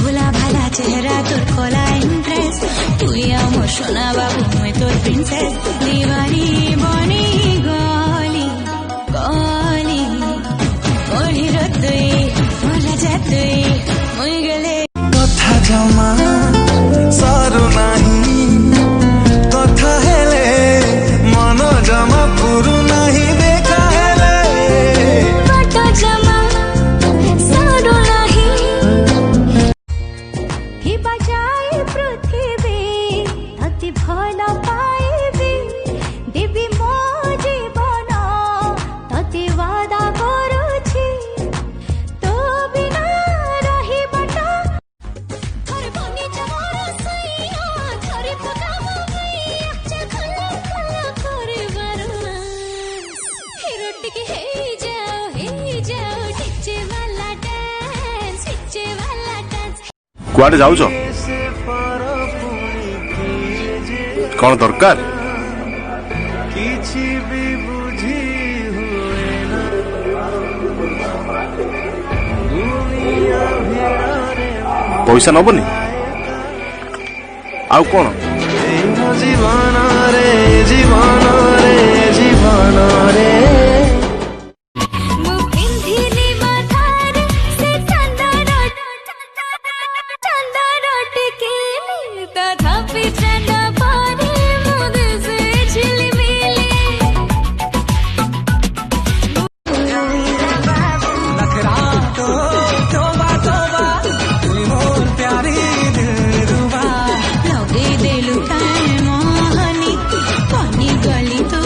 भोला भाला चेहरा तोर खोला इंट्रेस्ट तू आमो सोना बाबू मुई तोर प्रिंसेस दीवानी बनी गली गली ओढ़ी रतुई मला जातुई मुई गले कथा जमा सारो नाही कथा हेले मन जमा पुरु नाही देखा हेले बाटा जमा सारो नाही ही बजाई पृथ्वी अति भल पाइबी देवी मो जीवन तति वादा करुछि तो बिना रही बटा घर बनी जमरा सैया घर पकाव मैया चखला खला करे बरना हिरोटी के हे जाओ टिचे वाला डांस कुआडे जाऊछ कौन दरकार किछि भी बुझी हुए ना दुनिया भिड़रे पैसा नबनी आउ कौन जीवन रे जीवन रे जीवन रे मु पिंधिली माथार से चंदन टिकेली तथापि चंद पानी मुद से झिलमिली नखरा तो तोबा तोबा तू मोर प्यारी दिलरुबा लगे देलु तार मोहनी पानी गली तो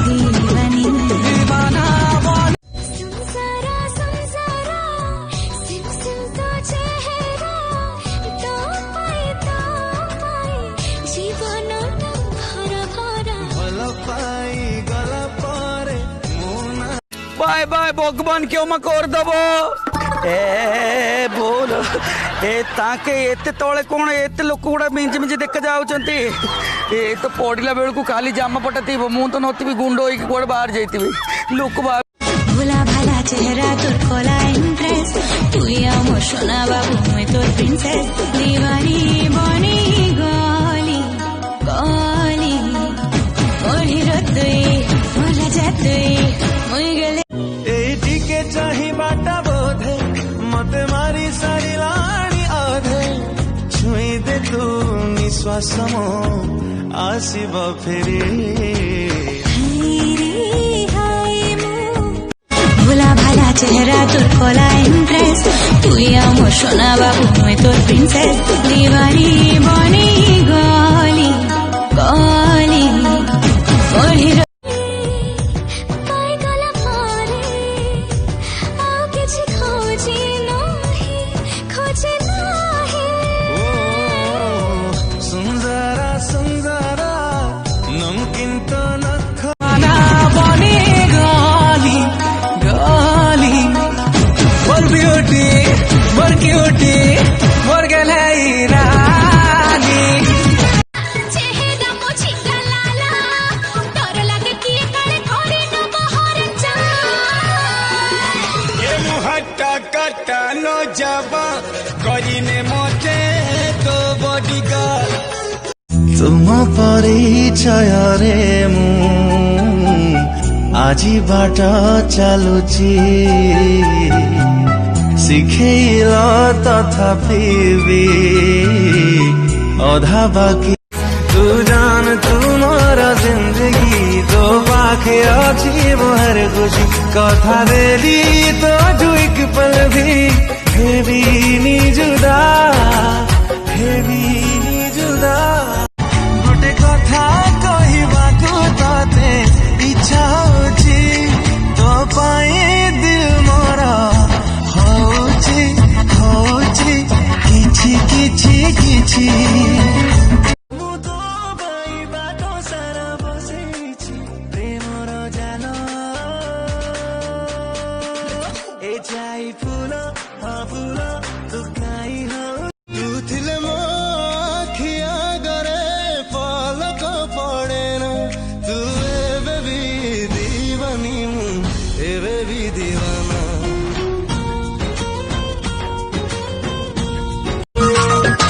दीवानी दीवाना बोल संसारा सिम सिम तो चेहरा तो पाई जीवन भरा भरा भल पाई गला पारे मोना बाय बाय भगवान क्यों मैं कर दबो ए बोल ए ताके एते तळे कोण एते लोक गुडा मिंज मिंज देख जाउचंती ए तो पड़िला बेल को खाली जामा पटा थी मु तो नथिबी गुंड होई कि कोड बाहर जाइतिबी लोक बा भोला भाला चेहरा तोर खोला इंट्रेस्ट तू आमो सोना बाबू मुई तोर प्रिंसेस दीवानी बनी गली गली ओढ़ी रतुई मला जातुई मुई गले एठी के चाही बाटा बोधे मते मारी सारी लाणी आधे छुई दे तू निश्वास मो आसीब फेरी भोला भाला चेहरा तोर खोला इंट्रेस्ट तू आमो सोना बाबू मुई तोर प्रिंसेस दीवानी बनी गली गली ओढ़ी गला पारे आओ किछि खोजे नाही सुंदरा सुंदरा नमकीन तो नखना बनी गाली गाली मोर ब्यूटी मोर क्यूटी मोर गलाई रानी चेहरा मोछि लाला डर लागे कि काले घरे न बहर जा ये मुहट्टा कट्टा नो जाबा करिने मोटे तो बॉडीगार्ड तुम परिचय रे मु आजी बाट चालुची शिखेल तथापि भी अधा बाकी तू जान तू मोर जिंदगी तो पाखे अच्छी मोहर खुशी कथा देली तो जुइक पल भी हेबी नी जुदा गोटे कथा कहबाकू तते इच्छा होची तो पाई दिल मोरा होची किछि किछि किछि मु तो बाई बाटो सारा बसेछि प्रेमर जाल काई फूल हाँ फूल तू काई हो तू थिले मो आखिया गरे पलक पड़े ना तू एबे भी दीवानी मु एबे भी दीवाना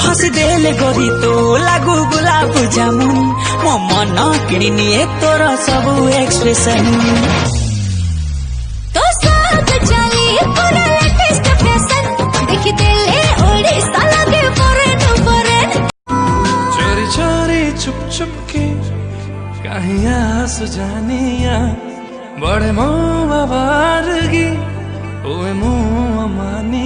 हसी देले गोरी तो लागू गुलाब जामुन मो मन किणी तोर सबू एक्सप्रेशन तो सब चली पूरा लेटेस्ट फैशन देख देले ओडिशा लगे फॉरेन फॉरेन चोरी चोरी छुप छुप के कहीं आंसू जानिया बड़े मुँह बाबारगी ओए मुँह मानी